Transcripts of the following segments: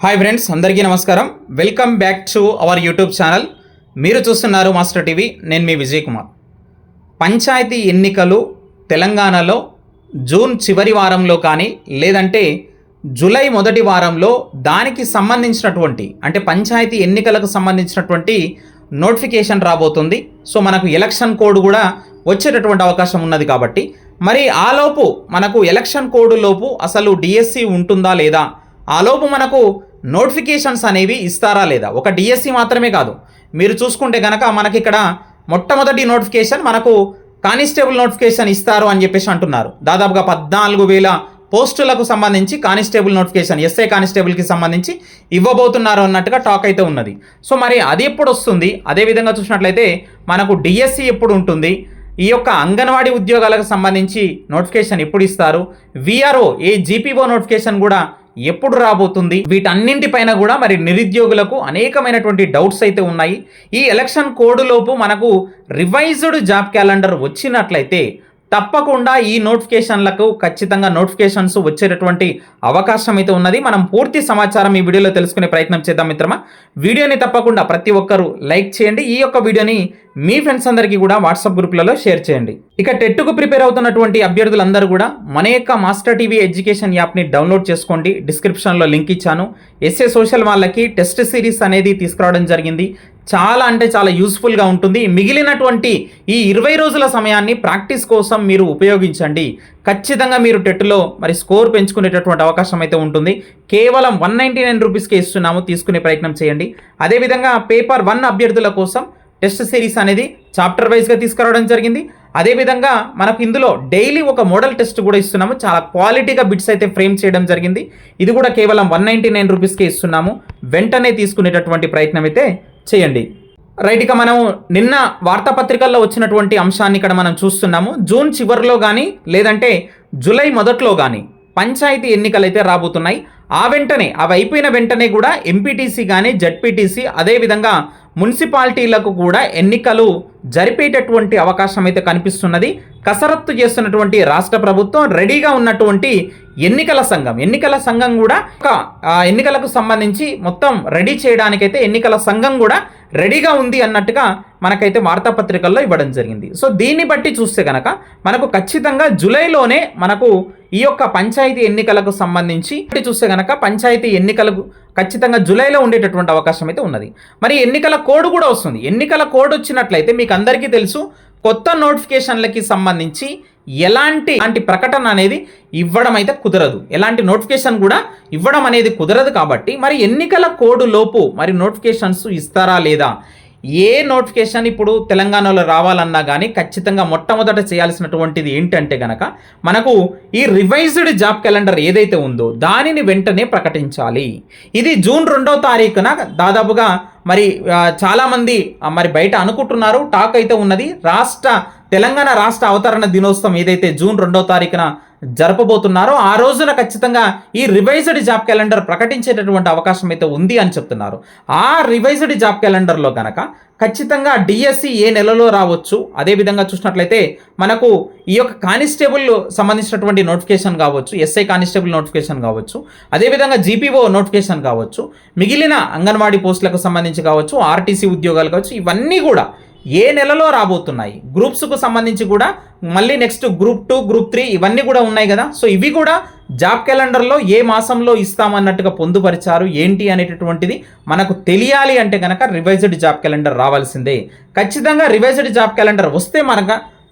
Hi friends, అందరికీ నమస్కారం. Welcome back to our YouTube channel. మీరు చూస్తున్నారు మాస్టర్ టీవీ. నేను మీ విజయ్ కుమార్. పంచాయతీ ఎన్నికలు తెలంగాణలో జూన్ చివరి వారంలో కానీ లేదంటే జూలై మొదటి వారంలో దానికి సంబంధించినటువంటి అంటే పంచాయతీ ఎన్నికలకు సంబంధించినటువంటి నోటిఫికేషన్ రాబోతుంది. సో మనకు ఎలక్షన్ కోడ్ కూడా వచ్చేటటువంటి అవకాశం ఉన్నది. కాబట్టి మరి ఆలోపు మనకు ఎలక్షన్ కోడ్ లోపు అసలు డిఎస్సి ఉంటుందా లేదా, ఆలోపు మనకు నోటిఫికేషన్స్ అనేవి ఇస్తారా లేదా, ఒక డిఎస్సి మాత్రమే కాదు. మీరు చూసుకుంటే కనుక మనకి ఇక్కడ మొట్టమొదటి నోటిఫికేషన్ మనకు కానిస్టేబుల్ నోటిఫికేషన్ ఇస్తారు అని చెప్పేసి అంటున్నారు. దాదాపుగా 14,000 పోస్టులకు సంబంధించి కానిస్టేబుల్ నోటిఫికేషన్ ఎస్ఐ కానిస్టేబుల్కి సంబంధించి ఇవ్వబోతున్నారు అన్నట్టుగా టాక్ అయితే ఉన్నది. సో మరి అది ఎప్పుడు వస్తుంది, అదేవిధంగా చూసినట్లయితే మనకు డిఎస్సి ఎప్పుడు ఉంటుంది, ఈ యొక్క అంగన్వాడీ ఉద్యోగాలకు సంబంధించి నోటిఫికేషన్ ఎప్పుడు ఇస్తారు, విఆర్ఓ జీపీఓ నోటిఫికేషన్ కూడా ఎప్పుడు రాబోతుంది, వీటన్నింటిపైన కూడా మరి నిరుద్యోగులకు అనేకమైనటువంటి డౌట్స్ అయితే ఉన్నాయి. ఈ ఎలక్షన్ కోడ్ లోపు మనకు రివైజ్డ్ జాబ్ క్యాలెండర్ వచ్చినట్లయితే తప్పకుండా ఈ నోటిఫికేషన్లకు ఖచ్చితంగా నోటిఫికేషన్స్ వచ్చేటటువంటి అవకాశం అయితే ఉన్నది. మనం పూర్తి సమాచారం ఈ వీడియోలో తెలుసుకునే ప్రయత్నం చేద్దాం మిత్రమా. వీడియోని తప్పకుండా ప్రతి ఒక్కరూ లైక్ చేయండి. ఈ యొక్క వీడియోని మీ ఫ్రెండ్స్ అందరికీ కూడా వాట్సాప్ గ్రూప్లలో షేర్ చేయండి. ఇక టెట్కు ప్రిపేర్ అవుతున్నటువంటి అభ్యర్థులందరూ కూడా మన యొక్క మాస్టర్ టీవీ ఎడ్యుకేషన్ యాప్ని డౌన్లోడ్ చేసుకోండి. డిస్క్రిప్షన్లో లింక్ ఇచ్చాను. ఎస్ఏ సోషల్ వాళ్ళకి టెస్ట్ సిరీస్ అనేది తీసుకురావడం జరిగింది. చాలా అంటే చాలా యూస్ఫుల్గా ఉంటుంది. మిగిలినటువంటి ఈ 20 రోజుల సమయాన్ని ప్రాక్టీస్ కోసం మీరు ఉపయోగించండి. ఖచ్చితంగా మీరు టెట్లో మరి స్కోర్ పెంచుకునేటటువంటి అవకాశం అయితే ఉంటుంది. కేవలం 199 రూపీస్కే ఇస్తున్నాము, తీసుకునే ప్రయత్నం చేయండి. అదేవిధంగా పేపర్ 1 అభ్యర్థుల కోసం టెస్ట్ సిరీస్ అనేది చాప్టర్ వైజ్గా తీసుకురావడం జరిగింది. అదేవిధంగా మనకు ఇందులో డైలీ ఒక మోడల్ టెస్ట్ కూడా ఇస్తున్నాము. చాలా క్వాలిటీగా బిట్స్ అయితే ఫ్రేమ్ చేయడం జరిగింది. ఇది కూడా కేవలం 199 రూపీస్కే ఇస్తున్నాము. వెంటనే తీసుకునేటటువంటి ప్రయత్నం అయితే చేయండి. రైట్, ఇక మనం నిన్న వార్తాపత్రికల్లో వచ్చినటువంటి అంశాన్ని ఇక్కడ మనం చూస్తున్నాము. జూన్ చివరిలో కానీ లేదంటే జూలై మొదట్లో కానీ పంచాయతీ ఎన్నికలు అయితే రాబోతున్నాయి. అవి అయిపోయిన వెంటనే కూడా ఎంపీటీసీ కానీ జడ్పీటీసీ అదేవిధంగా మున్సిపాలిటీలకు కూడా ఎన్నికలు జరిపేటటువంటి అవకాశం అయితే కనిపిస్తున్నది. కసరత్తు చేస్తున్నటువంటి రాష్ట్ర ప్రభుత్వం, రెడీగా ఉన్నటువంటి ఎన్నికల సంఘం కూడా ఎన్నికలకు సంబంధించి మొత్తం రెడీ చేయడానికైతే ఎన్నికల సంఘం కూడా రెడీగా ఉంది అన్నట్టుగా మనకైతే వార్తాపత్రికల్లో ఇవ్వడం జరిగింది. సో దీన్ని బట్టి చూస్తే కనుక మనకు ఖచ్చితంగా జూలైలోనే మనకు ఈ యొక్క పంచాయతీ ఎన్నికలకు సంబంధించి చూస్తే కనుక పంచాయతీ ఎన్నికలకు ఖచ్చితంగా జూలైలో ఉండేటటువంటి అవకాశం అయితే ఉన్నది. మరి ఎన్నికల కోడ్ కూడా వస్తుంది. ఎన్నికల కోడ్ వచ్చినట్లయితే మీకు అందరికీ తెలుసు, కొత్త నోటిఫికేషన్లకి సంబంధించి ఎలాంటి ప్రకటన అనేది ఇవ్వడం అయితే కుదరదు. ఎలాంటి నోటిఫికేషన్ కూడా ఇవ్వడం అనేది కుదరదు. కాబట్టి మరి ఎన్నికల కోడ్ లోపు మరి నోటిఫికేషన్స్ ఇస్తారా లేదా, ఏ నోటిఫికేషన్ ఇప్పుడు తెలంగాణలో రావాలన్నా కానీ ఖచ్చితంగా మొట్టమొదట చేయాల్సినటువంటిది ఏంటంటే కనుక మనకు ఈ రివైజ్డ్ జాబ్ క్యాలెండర్ ఏదైతే ఉందో దానిని వెంటనే ప్రకటించాలి. ఇది జూన్ 2వ తారీఖున దాదాపుగా మరి చాలామంది మరి బయట అనుకుంటున్నారు, టాక్ అయితే ఉన్నది. తెలంగాణ రాష్ట్ర అవతరణ దినోత్సవం ఏదైతే జూన్ 2వ తారీఖున జరపబోతున్నారో ఆ రోజున ఖచ్చితంగా ఈ రివైజ్డ్ జాబ్ క్యాలెండర్ ప్రకటించేటటువంటి అవకాశం అయితే ఉంది అని చెప్తున్నారు. ఆ రివైజ్డ్ జాబ్ క్యాలెండర్లో కనుక ఖచ్చితంగా డిఎస్సి ఏ నెలలో రావచ్చు. అదేవిధంగా చూసినట్లయితే మనకు ఈ యొక్క కానిస్టేబుల్ సంబంధించినటువంటి నోటిఫికేషన్ కావచ్చు, ఎస్ఐ కానిస్టేబుల్ నోటిఫికేషన్ కావచ్చు, అదేవిధంగా జీపీఓ నోటిఫికేషన్ కావచ్చు, మిగిలిన అంగన్వాడీ పోస్టులకు సంబంధించి కావచ్చు, ఆర్టీసీ ఉద్యోగాలు కావచ్చు, ఇవన్నీ కూడా ఏ నెలలో రాబోతున్నాయి. గ్రూప్స్కు సంబంధించి కూడా మళ్ళీ నెక్స్ట్ గ్రూప్ 2, గ్రూప్ 3 ఇవన్నీ కూడా ఉన్నాయి కదా. సో ఇవి కూడా జాబ్ క్యాలెండర్లో ఏ మాసంలో ఇస్తామన్నట్టుగా పొందుపరిచారు ఏంటి అనేటటువంటిది మనకు తెలియాలి అంటే కనుక రివైజ్డ్ జాబ్ క్యాలెండర్ రావాల్సిందే. ఖచ్చితంగా రివైజ్డ్ జాబ్ క్యాలెండర్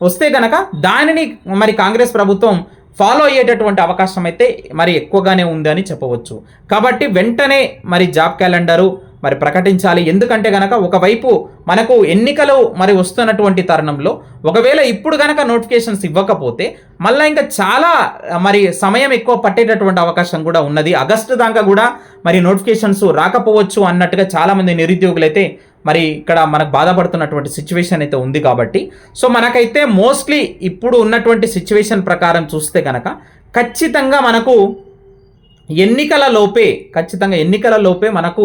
వస్తే కనుక దానిని మరి కాంగ్రెస్ ప్రభుత్వం ఫాలో అయ్యేటటువంటి అవకాశం అయితే మరి ఎక్కువగానే ఉంది అని చెప్పవచ్చు. కాబట్టి వెంటనే మరి జాబ్ క్యాలెండరు మరి ప్రకటించాలి. ఎందుకంటే కనుక ఒకవైపు మనకు ఎన్నికలు మరి వస్తున్నటువంటి తరుణంలో ఒకవేళ ఇప్పుడు కనుక నోటిఫికేషన్స్ ఇవ్వకపోతే మళ్ళీ ఇంకా చాలా మరి సమయం ఎక్కువ పట్టేటటువంటి అవకాశం కూడా ఉన్నది. ఆగస్టు దాకా కూడా మరి నోటిఫికేషన్స్ రాకపోవచ్చు అన్నట్టుగా చాలామంది నిరుద్యోగులు అయితే మరి ఇక్కడ మనకు బాధపడుతున్నటువంటి సిచ్యువేషన్ అయితే ఉంది. కాబట్టి సో మనకైతే మోస్ట్లీ ఇప్పుడు ఉన్నటువంటి సిచ్యువేషన్ ప్రకారం చూస్తే కనుక ఖచ్చితంగా మనకు ఎన్నికల లోపే, ఖచ్చితంగా ఎన్నికల లోపే మనకు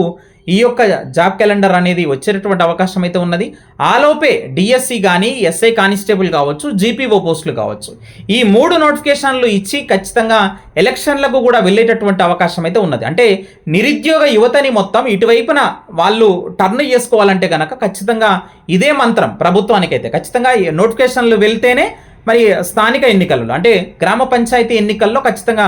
ఈ యొక్క జాబ్ క్యాలెండర్ అనేది వచ్చేటటువంటి అవకాశం అయితే ఉన్నది. ఆ లోపే డిఎస్సి కానీ, ఎస్ఐ కానిస్టేబుల్ కావచ్చు, జీపీఓ పోస్టులు కావచ్చు, ఈ 3 నోటిఫికేషన్లు ఇచ్చి ఖచ్చితంగా ఎలక్షన్లకు కూడా వెళ్ళేటటువంటి అవకాశం అయితే ఉన్నది. అంటే నిరుద్యోగ యువతని మొత్తం ఇటువైపున వాళ్ళు టర్న్ చేసుకోవాలంటే కనుక ఖచ్చితంగా ఇదే మంత్రం ప్రభుత్వానికైతే. ఖచ్చితంగా నోటిఫికేషన్లు వెళ్తేనే మరి స్థానిక ఎన్నికల్లో అంటే గ్రామ పంచాయతీ ఎన్నికల్లో ఖచ్చితంగా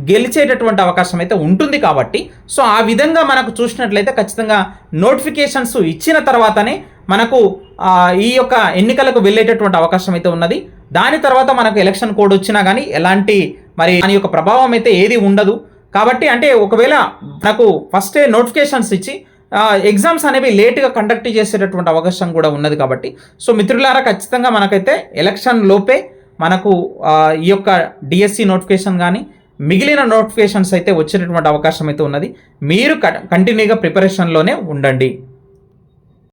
గెలిచేటటువంటి అవకాశం అయితే ఉంటుంది. కాబట్టి సో ఆ విధంగా మనకు చూసినట్లయితే ఖచ్చితంగా నోటిఫికేషన్స్ ఇచ్చిన తర్వాతనే మనకు ఈ యొక్క ఎన్నికలకు వెళ్ళేటటువంటి అవకాశం అయితే ఉన్నది. దాని తర్వాత మనకు ఎలక్షన్ కోడ్ వచ్చినా కానీ ఎలాంటి మరి దాని యొక్క ప్రభావం అయితే ఏది ఉండదు. కాబట్టి అంటే ఒకవేళ మనకు ఫస్టే నోటిఫికేషన్స్ ఇచ్చి ఎగ్జామ్స్ అనేవి లేట్గా కండక్ట్ చేసేటటువంటి అవకాశం కూడా ఉన్నది. కాబట్టి సో మిత్రులారా, ఖచ్చితంగా మనకైతే ఎలక్షన్ లోపే మనకు ఈ యొక్క డిఎస్సి నోటిఫికేషన్ కానీ మిగిలిన నోటిఫికేషన్స్ అయితే వచ్చేటటువంటి అవకాశం అయితే ఉన్నది. మీరు కంటిన్యూగా ప్రిపరేషన్లోనే ఉండండి.